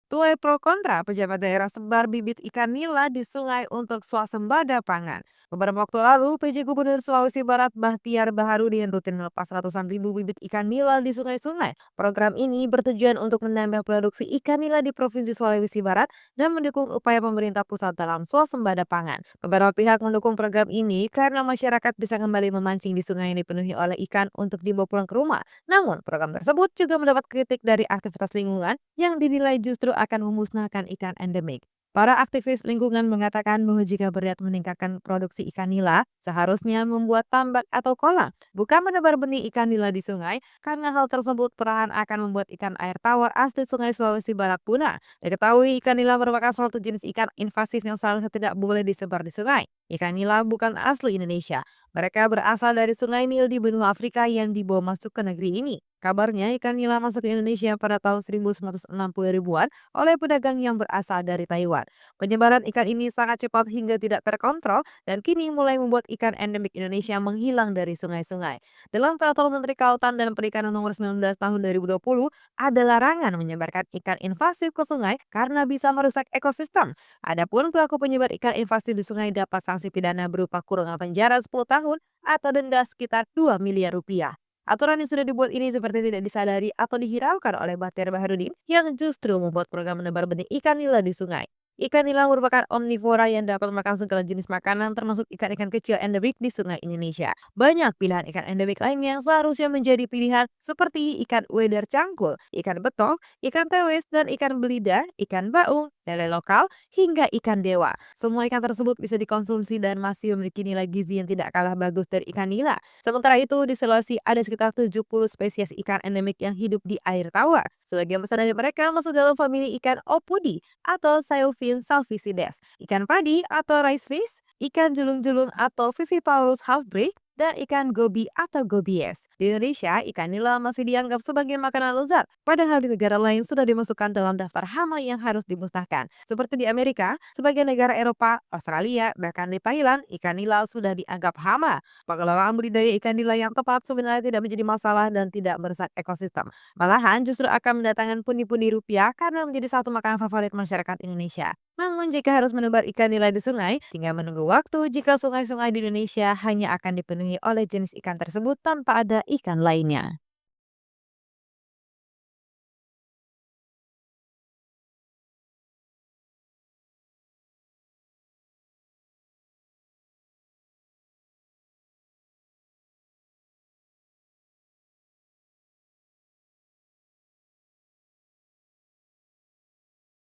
Tuai pro kontra, pejabat daerah sebar bibit ikan nila di sungai untuk swasembada pangan. Beberapa waktu lalu, PJ Gubernur Sulawesi Barat Bahtiar Baharudin rutin melepas ratusan ribu bibit ikan nila di sungai-sungai. Program ini bertujuan untuk menambah produksi ikan nila di Provinsi Sulawesi Barat dan mendukung upaya pemerintah pusat dalam swasembada pangan. Beberapa pihak mendukung program ini karena masyarakat bisa kembali memancing di sungai yang dipenuhi oleh ikan untuk dibawa pulang ke rumah. Namun, program tersebut juga mendapat kritik dari aktivitas lingkungan yang dinilai justru akan memusnahkan ikan endemik. Para aktivis lingkungan mengatakan bahwa jika berat meningkatkan produksi ikan nila, seharusnya membuat tambak atau kolam, bukan menebar benih ikan nila di sungai, karena hal tersebut perlahan akan membuat ikan air tawar asli sungai Sulawesi Barat punah. Diketahui ikan nila merupakan suatu jenis ikan invasif yang seharusnya tidak boleh disebar di sungai. Ikan nila bukan asli Indonesia. Mereka berasal dari sungai Nil di benua Afrika yang dibawa masuk ke negeri ini. Kabarnya ikan nila masuk ke Indonesia pada tahun 1960-ribuan oleh pedagang yang berasal dari Taiwan. Penyebaran ikan ini sangat cepat hingga tidak terkontrol dan kini mulai membuat ikan endemik Indonesia menghilang dari sungai-sungai. Dalam Peraturan Menteri Kelautan dan Perikanan Nomor 19 Tahun 2020, ada larangan menyebarkan ikan invasif ke sungai karena bisa merusak ekosistem. Adapun pelaku penyebar ikan invasif di sungai dapat sanksi pidana berupa kurungan penjara 10 tahun atau denda sekitar 2 miliar rupiah. Aturan yang sudah dibuat ini seperti tidak disadari atau dihiraukan oleh Bahtiar Baharudin yang justru membuat program menebar benih ikan nila di sungai. Ikan nila merupakan omnivora yang dapat makan segala jenis makanan termasuk ikan-ikan kecil endemik di sungai Indonesia. Banyak pilihan ikan endemik lainnya yang seharusnya menjadi pilihan seperti ikan ueder cangkul, ikan betok, ikan tewes, dan ikan belida, ikan baung, lele lokal, hingga ikan dewa. Semua ikan tersebut bisa dikonsumsi dan masih memiliki nilai gizi yang tidak kalah bagus dari ikan nila. Sementara itu, di Sulawesi ada sekitar 70 spesies ikan endemik yang hidup di air tawar. Sebagian besar dari mereka masuk dalam famili ikan opudi atau Sailfin salvicides, ikan padi atau rice fish, ikan julung-julung atau Viviparus halfbreed, dan ikan gobi atau gobies. Di Indonesia, ikan nila masih dianggap sebagai makanan lezat, padahal di negara lain sudah dimasukkan dalam daftar hama yang harus dimusnahkan. Seperti di Amerika, sebagian negara Eropa, Australia, bahkan di Thailand, ikan nila sudah dianggap hama. Pengelolaan budidaya ikan nila yang tepat sebenarnya tidak menjadi masalah dan tidak merusak ekosistem. Malahan justru akan mendatangkan pundi-pundi rupiah karena menjadi satu makanan favorit masyarakat Indonesia. Namun jika harus menebar ikan nila di sungai, tinggal menunggu waktu jika sungai-sungai di Indonesia hanya akan dipenuhi oleh jenis ikan tersebut tanpa ada ikan lainnya.